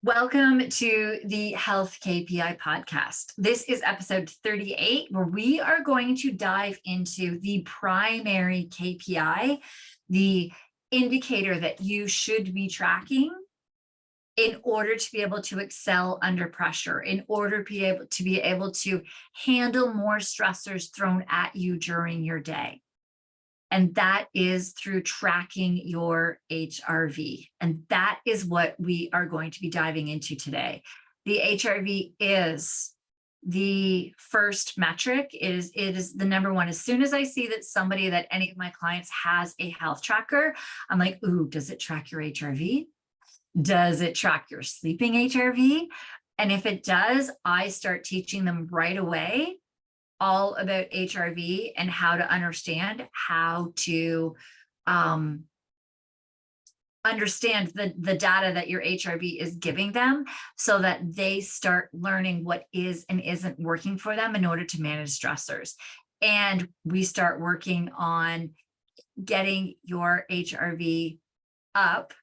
Welcome to the Health KPI podcast. This is episode 38, where we are going to dive into the primary KPI, the indicator that you should be tracking in order to be able to excel under pressure, in order to be able to handle more stressors thrown at you during your day. And that is through tracking your HRV. And that is what we are going to be diving into today. The HRV is the first metric. It is the number one. As soon as I see that any of my clients has a health tracker, I'm like, ooh, does it track your HRV? Does it track your sleeping HRV? And if it does, I start teaching them right away all about HRV and how to understand understand the data that your HRV is giving them, so that they start learning what is and isn't working for them in order to manage stressors. And we start working on getting your HRV up,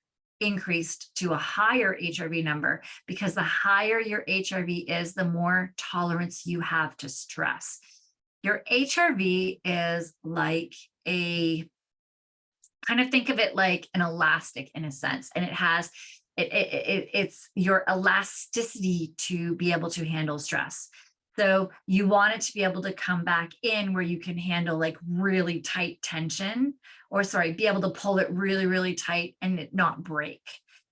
increased to a higher HRV number, because the higher your HRV is, the more tolerance you have to stress. Your HRV is like think of it like an elastic in a sense, and it's your elasticity to be able to handle stress. So you want it to be able to come back in where you can handle like really tight tension, be able to pull it really, really tight and it not break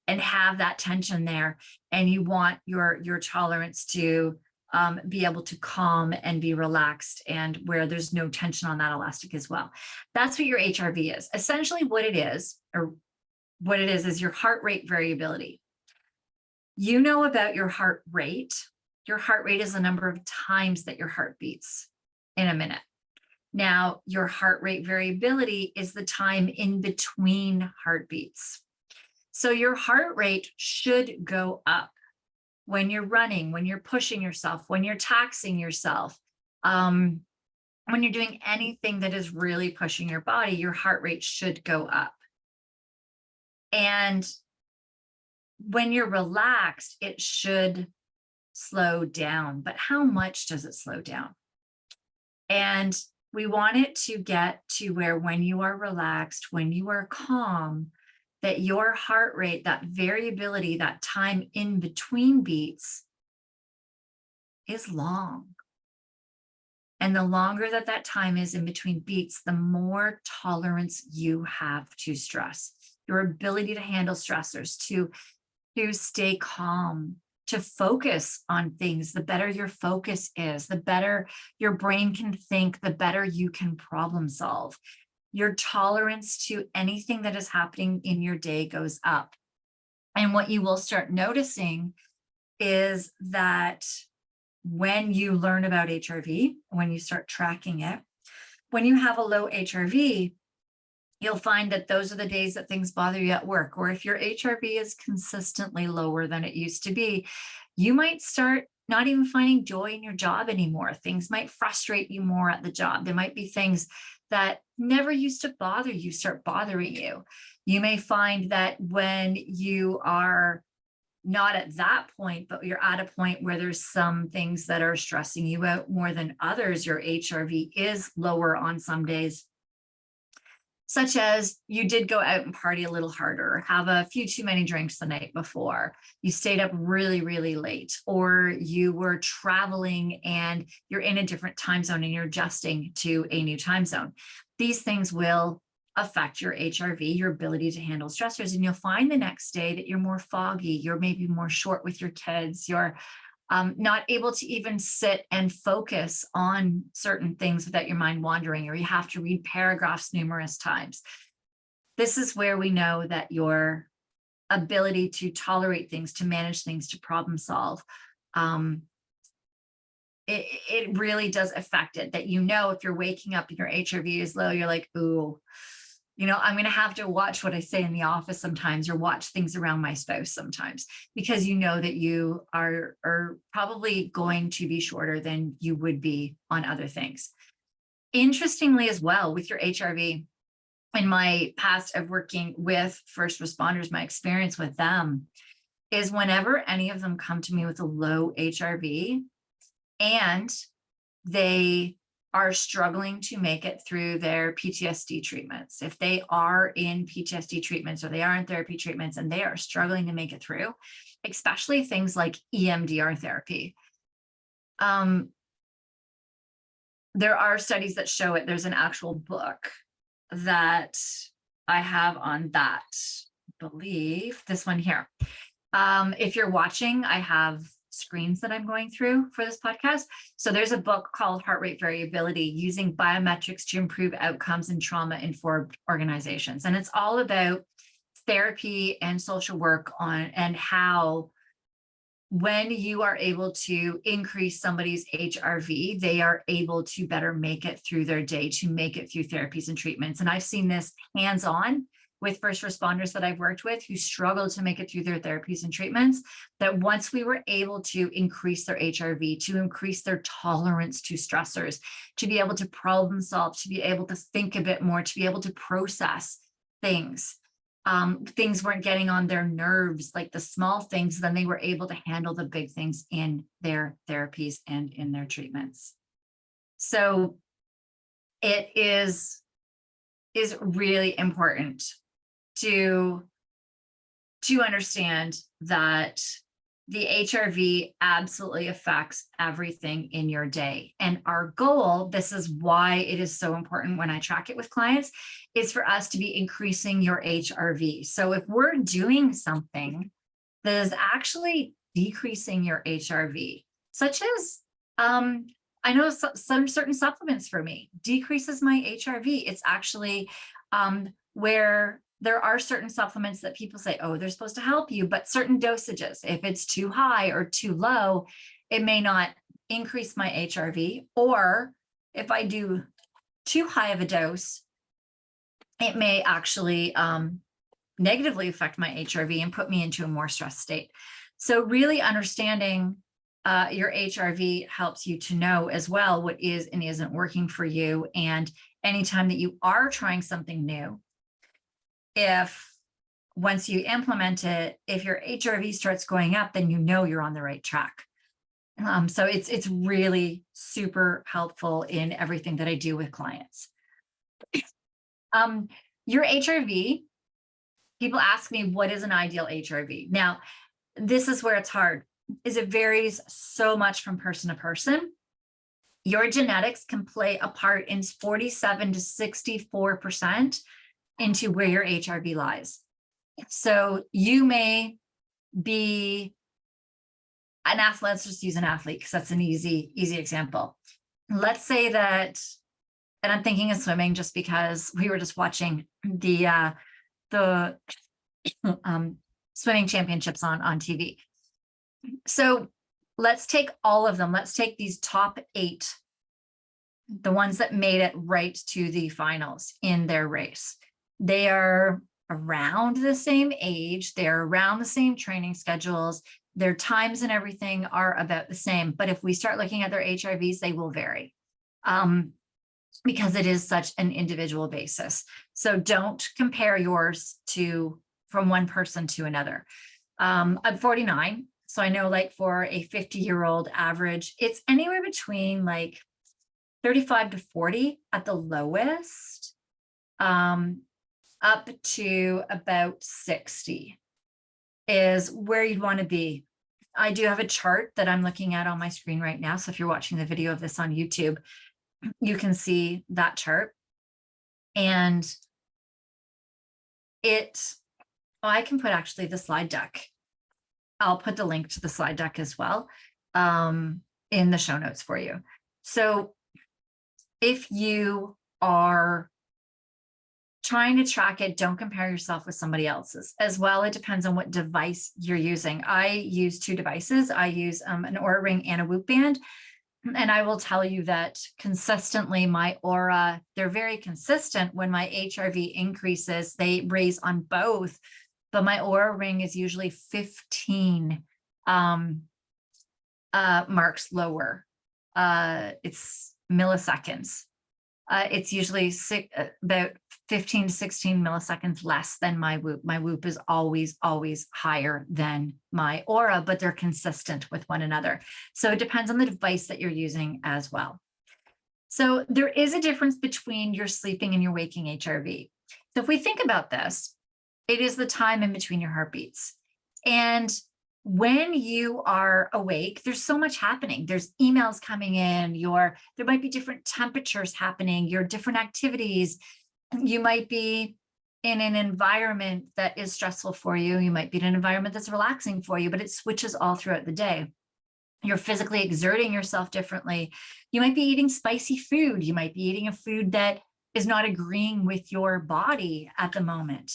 and have that tension there. And you want your tolerance to be able to calm and be relaxed, and where there's no tension on that elastic as well. That's what your HRV is. Essentially what it is your heart rate variability. You know about your heart rate. Your heart rate is the number of times that your heart beats in a minute. Now, your heart rate variability is the time in between heartbeats. So your heart rate should go up when you're running, when you're pushing yourself, when you're taxing yourself, when you're doing anything that is really pushing your body, your heart rate should go up. And when you're relaxed, it should slow down. But how much does it slow down? And we want it to get to where when you are relaxed, when you are calm, that your heart rate, that variability, that time in between beats is long. And the longer that time is in between beats, the more tolerance you have to stress. Your ability to handle stressors, to stay calm, to focus on things. The better your focus is, the better your brain can think, the better you can problem solve. Your tolerance to anything that is happening in your day goes up. And what you will start noticing is that when you learn about HRV, when you start tracking it, when you have a low HRV, you'll find that those are the days that things bother you at work. Or if your HRV is consistently lower than it used to be, you might start not even finding joy in your job anymore. Things might frustrate you more at the job. There might be things that never used to bother you start bothering you. You may find that when you are not at that point, but you're at a point where there's some things that are stressing you out more than others, your HRV is lower on some days, such as you did go out and party a little harder, have a few too many drinks the night before, you stayed up really, really late, or you were traveling and you're in a different time zone and you're adjusting to a new time zone. These things will affect your HRV, your ability to handle stressors. And you'll find the next day that you're more foggy, you're maybe more short with your kids, you're not able to even sit and focus on certain things without your mind wandering, or you have to read paragraphs numerous times. This is where we know that your ability to tolerate things, to manage things, to problem solve, it really does affect it. That, if you're waking up and your HRV is low, you're like, ooh, I'm going to have to watch what I say in the office sometimes, or watch things around my spouse sometimes, because that you are probably going to be shorter than you would be on other things. Interestingly, as well, with your HRV, in my past of working with first responders, my experience with them, is whenever any of them come to me with a low HRV and they are struggling to make it through their PTSD treatments. If they are in PTSD treatments or they are in therapy treatments and they are struggling to make it through, especially things like EMDR therapy. There are studies that show it. There's an actual book that I have on that, I believe this one here. If you're watching, I have screens that I'm going through for this podcast. So there's a book called Heart Rate Variability, Using Biometrics to Improve Outcomes in Trauma-Informed Organizations. And it's all about therapy and social work on and how when you are able to increase somebody's HRV, they are able to better make it through their day, to make it through therapies and treatments. And I've seen this hands-on with first responders that I've worked with who struggle to make it through their therapies and treatments, that once we were able to increase their HRV, to increase their tolerance to stressors, to be able to problem solve, to be able to think a bit more, to be able to process things, things weren't getting on their nerves, like the small things, then they were able to handle the big things in their therapies and in their treatments. So it is really important to understand that the HRV absolutely affects everything in your day. And our goal, this is why it is so important when I track it with clients, is for us to be increasing your HRV. So if we're doing something that is actually decreasing your HRV, such as, I know some certain supplements for me decreases my HRV. It's actually where there are certain supplements that people say, oh, they're supposed to help you, but certain dosages, if it's too high or too low, it may not increase my HRV. Or if I do too high of a dose, it may actually negatively affect my HRV and put me into a more stressed state. So really understanding your HRV helps you to know as well what is and isn't working for you. And anytime that you are trying something new, if once you implement it, if your HRV starts going up, then you know you're on the right track. So it's really super helpful in everything that I do with clients. Your HRV, people ask me, what is an ideal HRV? Now, this is where it's hard, is it varies so much from person to person. Your genetics can play a part in 47 to 64% into where your HRV lies. So you may be an athlete, let's just use an athlete because that's an easy example. Let's say that, and I'm thinking of swimming just because we were just watching the swimming championships on TV. So let's take all of them. Let's take these top 8, the ones that made it right to the finals in their race. They are around the same age. They're around the same training schedules. Their times and everything are about the same. But if we start looking at their HRVs, they will vary because it is such an individual basis. So don't compare yours from one person to another. I'm 49. So I know like for a 50-year-old average, it's anywhere between like 35 to 40 at the lowest, up to about 60 is where you'd want to be. I do have a chart that I'm looking at on my screen right now. So if you're watching the video of this on YouTube, you can see that chart. And I can put actually the slide deck. I'll put the link to the slide deck as well in the show notes for you. So if you are trying to track it, don't compare yourself with somebody else's. As well, it depends on what device you're using. I use 2 devices. I use an Oura Ring and a Whoop Band. And I will tell you that consistently my Oura, they're very consistent. When my HRV increases, they raise on both, but my Oura Ring is usually 15 marks lower. It's milliseconds. It's usually about 15 to 16 milliseconds less than my whoop. My whoop is always, always higher than my aura, but they're consistent with one another. So it depends on the device that you're using as well. So there is a difference between your sleeping and your waking HRV. So if we think about this, it is the time in between your heartbeats. And when you are awake, there's so much happening. There's emails coming in, there might be different temperatures happening, your different activities. You might be in an environment that is stressful for you. You might be in an environment that's relaxing for you, but it switches all throughout the day. You're physically exerting yourself differently. You might be eating spicy food. You might be eating a food that is not agreeing with your body at the moment.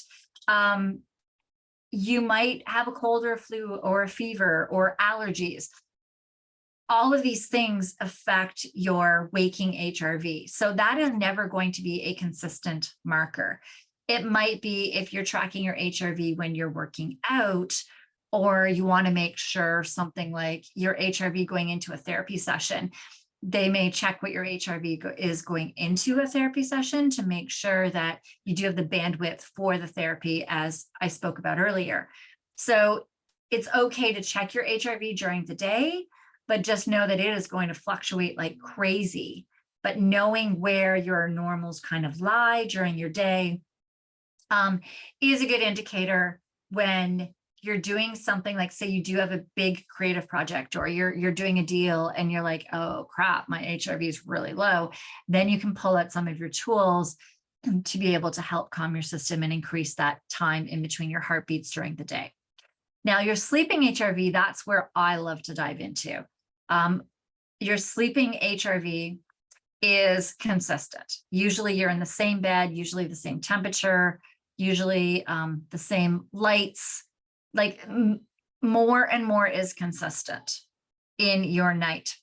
You might have a cold or a flu or a fever or allergies. All of these things affect your waking HRV. So that is never going to be a consistent marker. It might be if you're tracking your HRV when you're working out, or you want to make sure something like your HRV going into a therapy session. They may check what your HRV is going into a therapy session to make sure that you do have the bandwidth for the therapy, as I spoke about earlier. So it's okay to check your HRV during the day, but just know that it is going to fluctuate like crazy. But knowing where your normals kind of lie during your day is a good indicator when you're doing something like, say you do have a big creative project, or you're doing a deal and you're like, oh crap, my HRV is really low. Then you can pull out some of your tools to be able to help calm your system and increase that time in between your heartbeats during the day. Now, your sleeping HRV, that's where I love to dive into. Your sleeping HRV is consistent. Usually you're in the same bed, usually the same temperature, usually the same lights. Like more and more is consistent in your night.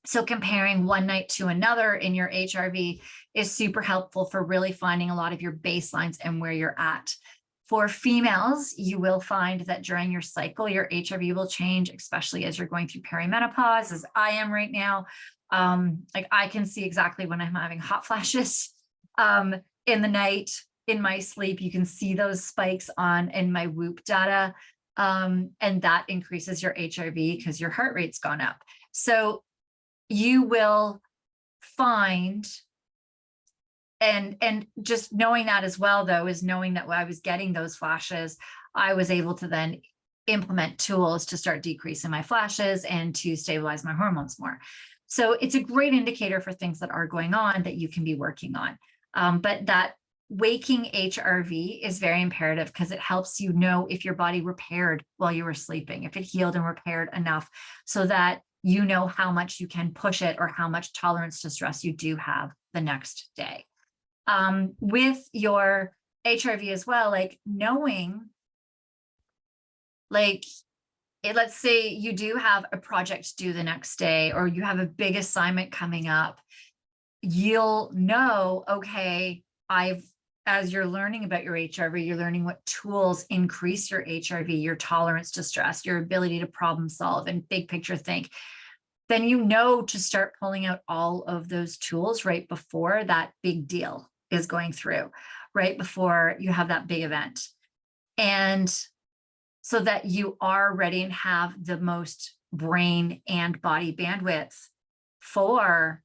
So comparing one night to another in your HRV is super helpful for really finding a lot of your baselines and where you're at. For females, you will find that during your cycle, your HRV will change, especially as you're going through perimenopause, as I am right now. Like I can see exactly when I'm having hot flashes in the night. In my sleep, you can see those spikes in my Whoop data, and that increases your HRV because your heart rate's gone up. So you will find, and just knowing that as well, though, is knowing that when I was getting those flashes, I was able to then implement tools to start decreasing my flashes and to stabilize my hormones more. So it's a great indicator for things that are going on that you can be working on. But that waking HRV is very imperative because it helps you know if your body repaired while you were sleeping, if it healed and repaired enough so that you know how much you can push it or how much tolerance to stress you do have the next day. With your HRV as well, like knowing, like, let's say you do have a project due the next day, or you have a big assignment coming up, you'll know, okay, as you're learning about your HRV, you're learning what tools increase your HRV, your tolerance to stress, your ability to problem solve and big picture think. Then you know to start pulling out all of those tools right before that big deal is going through, right before you have that big event. And so that you are ready and have the most brain and body bandwidth for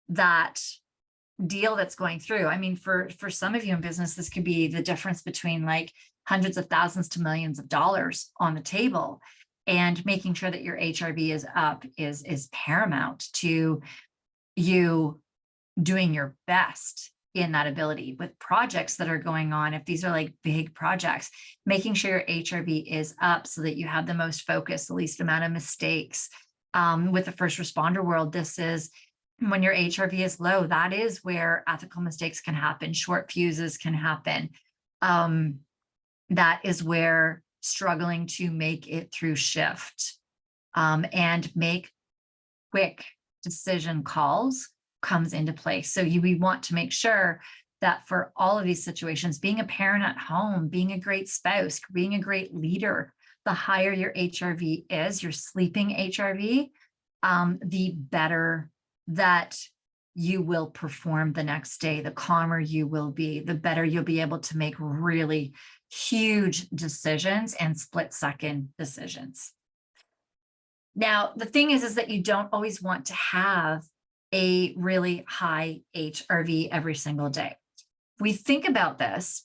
that deal that's going through. I mean, for some of you in business, this could be the difference between like hundreds of thousands to millions of dollars on the table. And making sure that your HRV is up is paramount to you doing your best in that ability with projects that are going on. If these are like big projects, making sure your HRV is up so that you have the most focus, the least amount of mistakes. With the first responder world, this is when your HRV is low, that is where ethical mistakes can happen, short fuses can happen. That is where struggling to make it through shift and make quick decision calls comes into place. So we want to make sure that for all of these situations, being a parent at home, being a great spouse, being a great leader, the higher your HRV is, your sleeping HRV, the better that you will perform the next day, the calmer you will be, the better you'll be able to make really huge decisions and split-second decisions. Now, the thing is that you don't always want to have a really high HRV every single day. We think about this.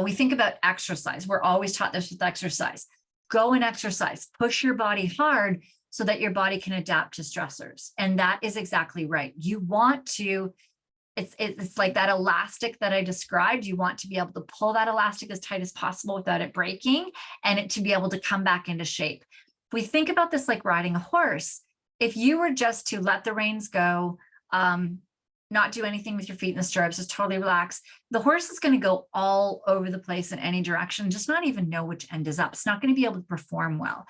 We think about exercise. We're always taught this with exercise. Go and exercise, push your body hard so that your body can adapt to stressors. And that is exactly right. You want to, it's like that elastic that I described. You want to be able to pull that elastic as tight as possible without it breaking, and it to be able to come back into shape. If we think about this like riding a horse, if you were just to let the reins go, not do anything with your feet in the stirrups, just totally relax, the horse is going to go all over the place in any direction, just not even know which end is up. It's not going to be able to perform well.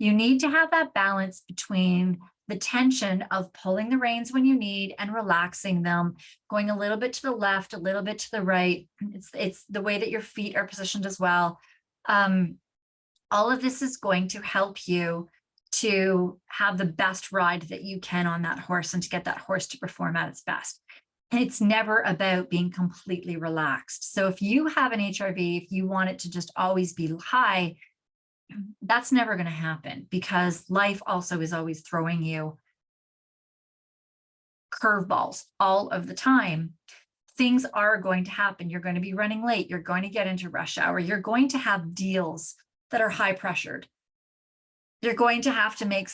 You need to have that balance between the tension of pulling the reins when you need and relaxing them, going a little bit to the left, a little bit to the right. It's the way that your feet are positioned as well. All of this is going to help you to have the best ride that you can on that horse and to get that horse to perform at its best. And it's never about being completely relaxed. So if you have an HRV, if you want it to just always be high, that's never going to happen, because life also is always throwing you curveballs all of the time. Things are going to happen. You're going to be running late. You're going to get into rush hour. You're going to have deals that are high pressured. You're going to have to make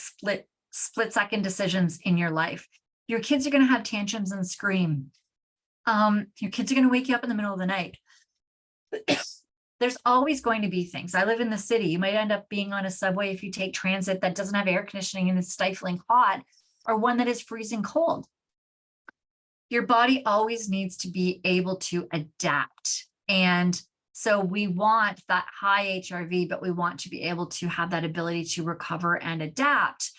split-second decisions in your life. Your kids are going to have tantrums and scream. Your kids are going to wake you up in the middle of the night. There's always going to be things. I live in the city. You might end up being on a subway if you take transit that doesn't have air conditioning and is stifling hot, or one that is freezing cold. Your body always needs to be able to adapt. And so we want that high HRV, but we want to be able to have that ability to recover and adapt.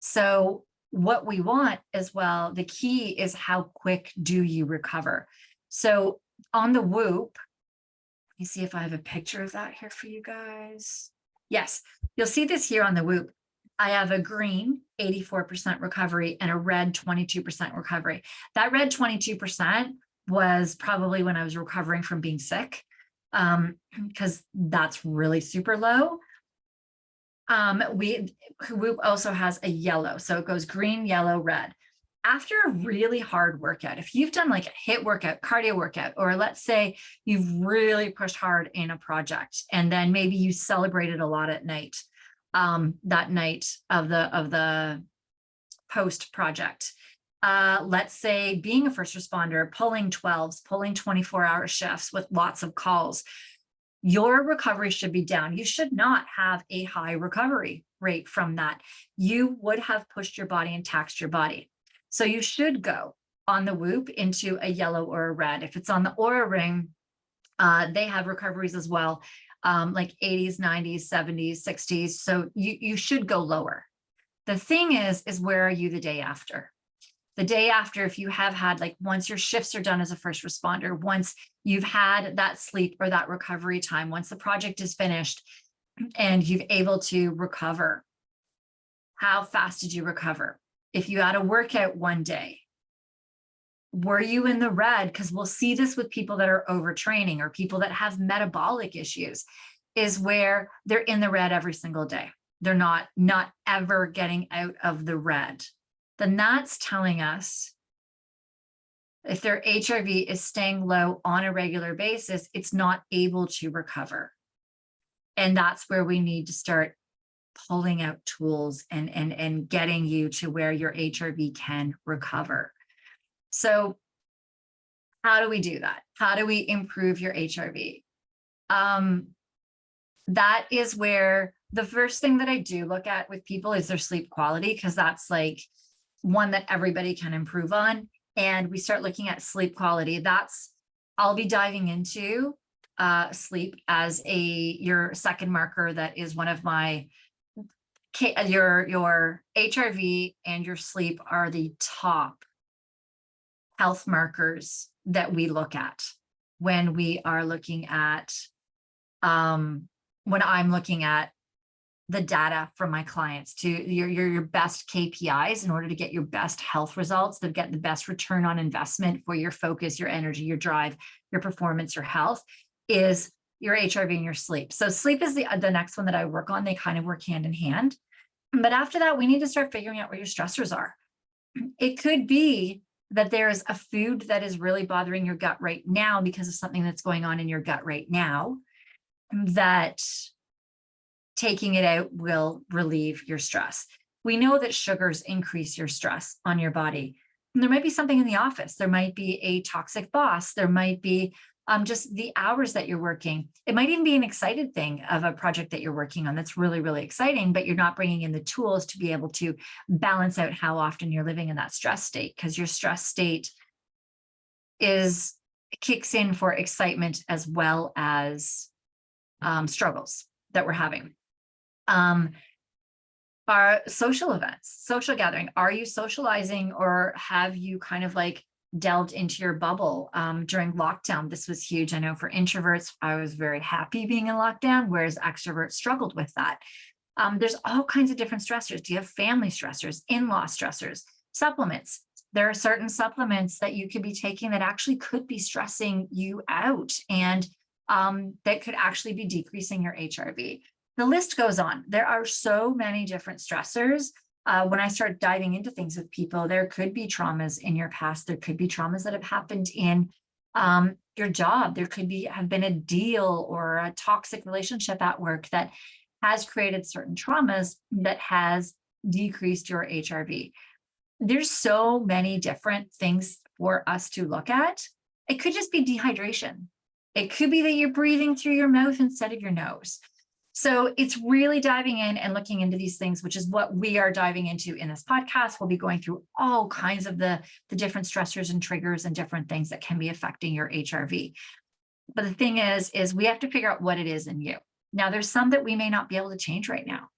So what we want as well, the key is how quick do you recover? So on the Whoop, let me see if I have a picture of that here for you guys. Yes, you'll see this here on the Whoop. I have a green 84% recovery and a red 22% recovery. That red 22% was probably when I was recovering from being sick, because that's really super low. Whoop also has a yellow, so it goes green, yellow, red. After a really hard workout, if you've done like a HIIT workout, cardio workout, or let's say you've really pushed hard in a project, and then maybe you celebrated a lot at night, that night of the post project. Let's say being a first responder, pulling 12s, pulling 24-hour shifts with lots of calls, your recovery should be down. You should not have a high recovery rate from that. You would have pushed your body and taxed your body. So you should go on the Whoop into a yellow or a red. If it's on the Oura Ring, they have recoveries as well, like 80s, 90s, 70s, 60s. So you should go lower. The thing is where are you the day after? The day after, if you have had, like, once your shifts are done as a first responder, once you've had that sleep or that recovery time, once the project is finished and you've able to recover, how fast did you recover? If you had a workout one day, were you in the red? Because we'll see this with people that are overtraining or people that have metabolic issues, is where they're in the red every single day. They're not ever getting out of the red. Then that's telling us if their HRV is staying low on a regular basis, it's not able to recover. And that's where we need to start pulling out tools and getting you to where your HRV can recover. So how do we do that? How do we improve your HRV? That is where the first thing that I do look at with people is their sleep quality, because that's like one that everybody can improve on. And we start looking at sleep quality. I'll be diving into sleep as your second marker. That is one of my, your HRV and your sleep are the top health markers that we look at when we are looking at, when I'm looking at the data from my clients to your best KPIs in order to get your best health results, to get the best return on investment for your focus, your energy, your drive, your performance, your health, is your HRV and your sleep. So sleep is the next one that I work on. They kind of work hand in hand. But after that, we need to start figuring out where your stressors are. It could be that there's a food that is really bothering your gut right now because of something that's going on in your gut right now, that taking it out will relieve your stress. We know that sugars increase your stress on your body. And there might be something in the office. There might be a toxic boss. There might be just the hours that you're working. It might even be an excited thing of a project that you're working on that's really, really exciting, but you're not bringing in the tools to be able to balance out how often you're living in that stress state, because your stress state kicks in for excitement as well as struggles that we're having. Our social events, social gathering, are you socializing, or have you kind of like delved into your bubble during lockdown? This was huge. I know for introverts, I was very happy being in lockdown, whereas extroverts struggled with that. There's all kinds of different stressors. Do you have family stressors, in-law stressors, supplements? There are certain supplements that you could be taking that actually could be stressing you out, and that could actually be decreasing your HRV. The list goes on. There are so many different stressors. When I start diving into things with people, there could be traumas in your past. There could be traumas that have happened in your job. There could have been a deal or a toxic relationship at work that has created certain traumas that has decreased your HRV. There's so many different things for us to look at. It could just be dehydration. It could be that you're breathing through your mouth instead of your nose. So it's really diving in and looking into these things, which is what we are diving into in this podcast. We'll be going through all kinds of the different stressors and triggers and different things that can be affecting your HRV. But the thing is we have to figure out what it is in you. Now, there's some that we may not be able to change right now.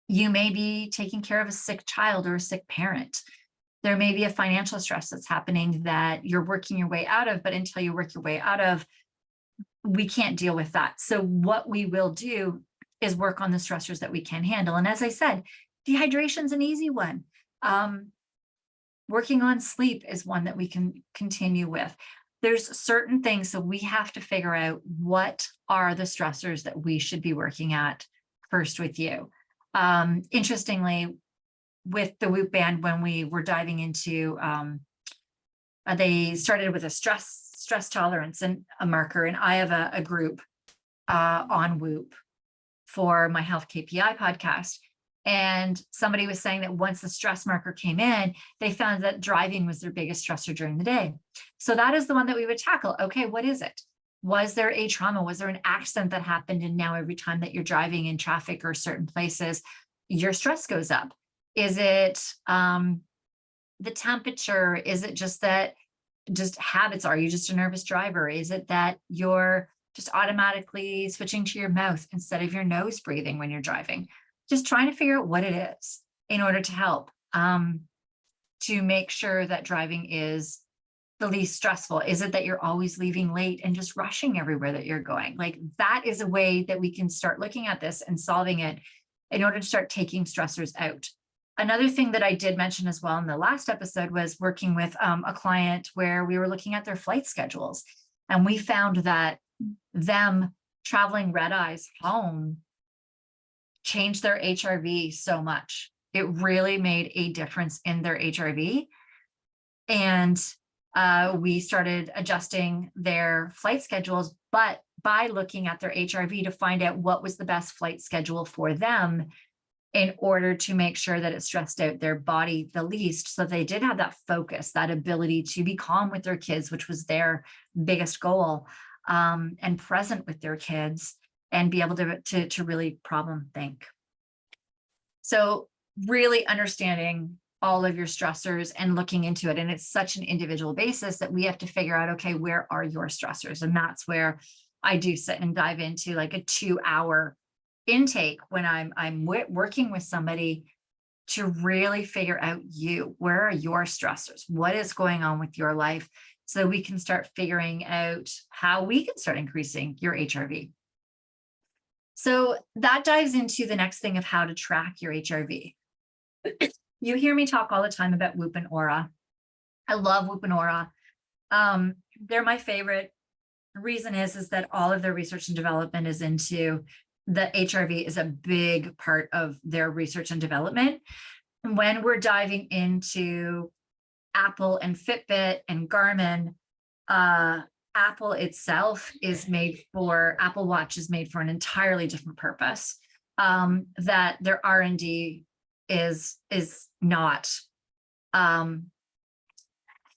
You may be taking care of a sick child or a sick parent. There may be a financial stress that's happening that you're working your way out of, but until you work your way out of, we can't deal with that. So what we will do is work on the stressors that we can handle. And as I said, dehydration is an easy one. Working on sleep is one that we can continue with. There's certain things, so we have to figure out what are the stressors that we should be working at first with you. Interestingly, with the Whoop band, when we were diving into, they started with a stress tolerance and a marker. And I have a group on Whoop for my health KPI podcast. And somebody was saying that once the stress marker came in, they found that driving was their biggest stressor during the day. So that is the one that we would tackle. Okay, what is it? Was there a trauma? Was there an accident that happened? And now every time that you're driving in traffic or certain places, your stress goes up. Is it the temperature? Is it just that just habits? Are you just a nervous driver? Is it that you're just automatically switching to your mouth instead of your nose breathing when you're driving? Just trying to figure out what it is in order to help to make sure that driving is the least stressful. Is it that you're always leaving late and just rushing everywhere that you're going? Like, that is a way that we can start looking at this and solving it in order to start taking stressors out. Another thing that I did mention as well in the last episode was working with a client where we were looking at their flight schedules. And we found that them traveling red eyes home changed their HRV so much. It really made a difference in their HRV. And we started adjusting their flight schedules, but by looking at their HRV to find out what was the best flight schedule for them in order to make sure that it stressed out their body the least. So they did have that focus, that ability to be calm with their kids, which was their biggest goal, and present with their kids and be able to really problem think. So really understanding all of your stressors and looking into it. And it's such an individual basis that we have to figure out, okay, where are your stressors? And that's where I do sit and dive into like a 2-hour intake when I'm working with somebody to really figure out where are your stressors? What is going on with your life? So we can start figuring out how we can start increasing your HRV. So that dives into the next thing of how to track your HRV. You hear me talk all the time about Whoop and Aura. I love Whoop and Aura. They're my favorite. The reason is that all of their research and development is into the HRV is a big part of their research and development. And when we're diving into Apple and Fitbit and Garmin, Apple itself is made for, Apple Watch is made for an entirely different purpose. That their R&D is not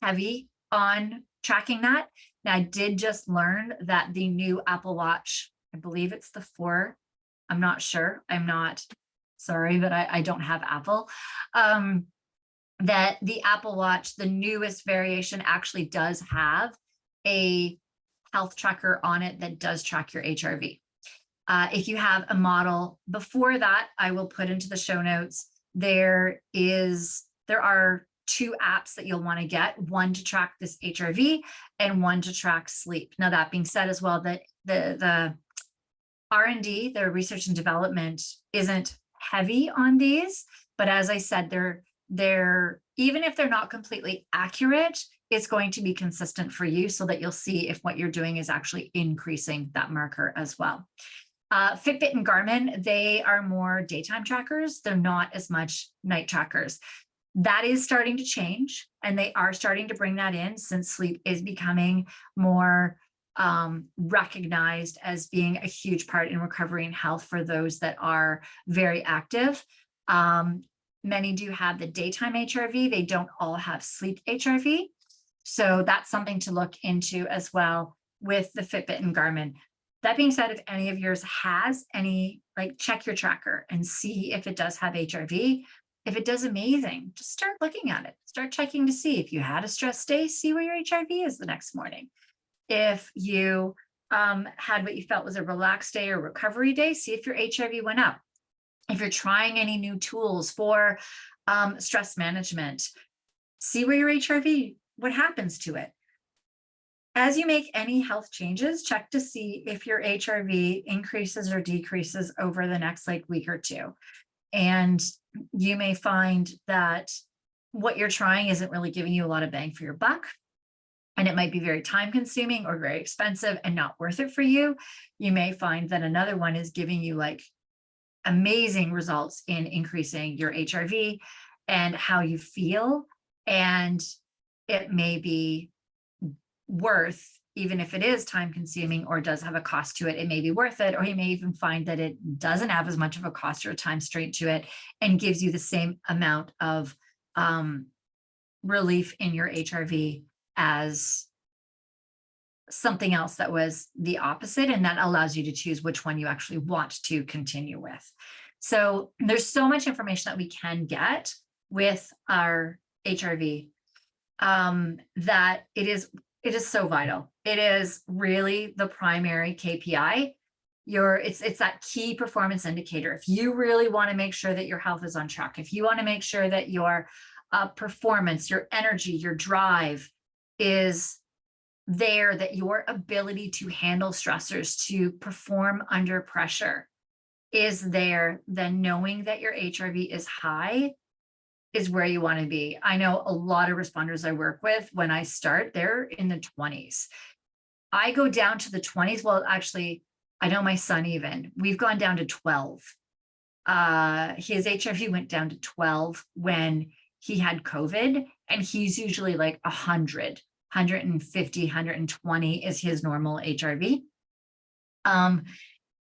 heavy on tracking that. Now, I did just learn that the new Apple Watch, I believe it's the 4. I'm not sure. I'm not sorry, but I don't have Apple. That the Apple Watch, the newest variation, actually does have a health tracker on it that does track your HRV. If you have a model before that, I will put into the show notes. There are 2 apps that you'll want to get, one to track this HRV and one to track sleep. Now, that being said as well, that the R&D, the research and development, isn't heavy on these, but as I said, they're even if they're not completely accurate, it's going to be consistent for you so that you'll see if what you're doing is actually increasing that marker as well. Fitbit and Garmin, they are more daytime trackers. They're not as much night trackers. That is starting to change, and they are starting to bring that in since sleep is becoming more recognized as being a huge part in recovery and health for those that are very active. Many do have the daytime HRV. They don't all have sleep HRV. So that's something to look into as well with the Fitbit and Garmin. That being said, if any of yours has any, check your tracker and see if it does have HRV. If it does, amazing. Just start looking at it. Start checking to see if you had a stress day, see where your HRV is the next morning. If you had what you felt was a relaxed day or recovery day, see if your HRV went up. If you're trying any new tools for stress management, see where your HRV, what happens to it. As you make any health changes, check to see if your HRV increases or decreases over the next week or 2. And you may find that what you're trying isn't really giving you a lot of bang for your buck. And it might be very time consuming or very expensive and not worth it for you. You may find that another one is giving you amazing results in increasing your HRV and how you feel. And it may be worth, even if it is time consuming or does have a cost to it, it may be worth it. Or you may even find that it doesn't have as much of a cost or a time straight to it and gives you the same amount of relief in your HRV as something else that was the opposite. And that allows you to choose which one you actually want to continue with. So there's so much information that we can get with our HRV that it is so vital. It is really the primary KPI. It's that key performance indicator. If you really want to make sure that your health is on track, if you want to make sure that your performance, your energy, your drive is there, that your ability to handle stressors, to perform under pressure is there, then knowing that your HRV is high is where you want to be. I know a lot of responders I work with, when I start, they're in the 20s. I go down to the 20s. Well, actually, I know my son even, we've gone down to 12. His HRV went down to 12 when he had COVID, and he's usually 100, 150, 120 is his normal HRV. And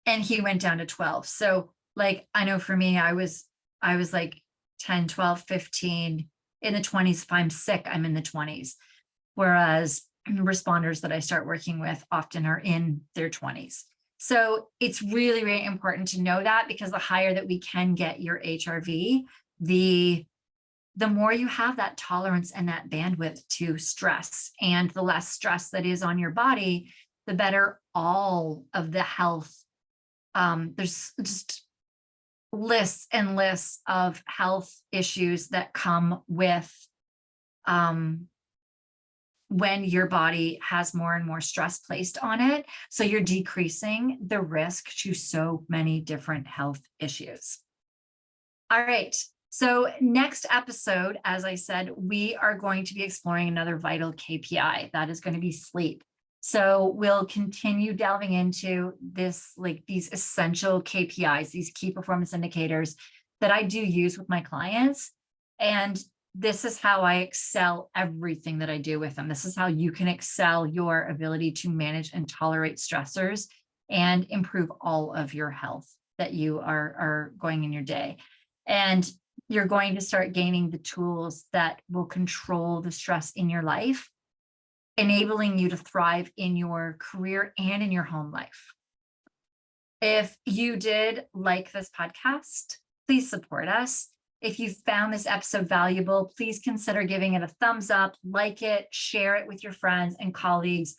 he went down to 12. So I know for me, I was 10, 12, 15 in the 20s. If I'm sick, I'm in the 20s. Whereas responders that I start working with often are in their 20s. So it's really, really important to know that, because the higher that we can get your HRV, the more you have that tolerance and that bandwidth to stress, and the less stress that is on your body, the better all of the health. There's just lists and lists of health issues that come with when your body has more and more stress placed on it. So you're decreasing the risk to so many different health issues. All right. So next episode, as I said, we are going to be exploring another vital KPI. That is going to be sleep. So we'll continue delving into this, like these essential KPIs, these key performance indicators that I do use with my clients. And this is how I excel everything that I do with them. This is how you can excel your ability to manage and tolerate stressors and improve all of your health that you are going in your day. And you're going to start gaining the tools that will control the stress in your life, enabling you to thrive in your career and in your home life. If you did like this podcast, please support us. If you found this episode valuable, please consider giving it a thumbs up, like it, share it with your friends and colleagues,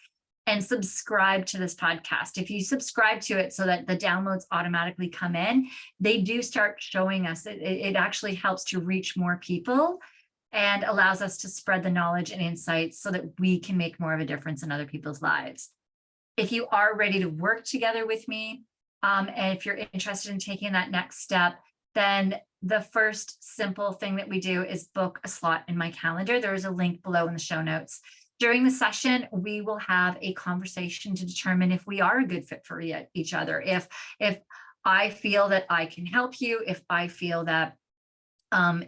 and subscribe to this podcast. If you subscribe to it so that the downloads automatically come in, they do start showing us. It actually helps to reach more people and allows us to spread the knowledge and insights so that we can make more of a difference in other people's lives. If you are ready to work together with me, and if you're interested in taking that next step, then the first simple thing that we do is book a slot in my calendar. There is a link below in the show notes. During the session, we will have a conversation to determine if we are a good fit for each other. If I feel that I can help you, if I feel that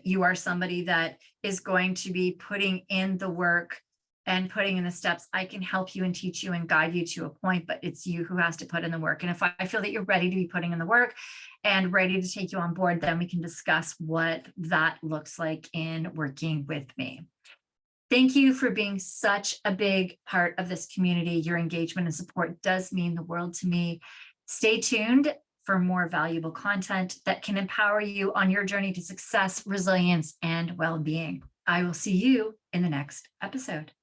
you are somebody that is going to be putting in the work and putting in the steps, I can help you and teach you and guide you to a point, but it's you who has to put in the work. And if I feel that you're ready to be putting in the work and ready to take you on board, then we can discuss what that looks like in working with me. Thank you for being such a big part of this community. Your engagement and support does mean the world to me. Stay tuned for more valuable content that can empower you on your journey to success, resilience, and well-being. I will see you in the next episode.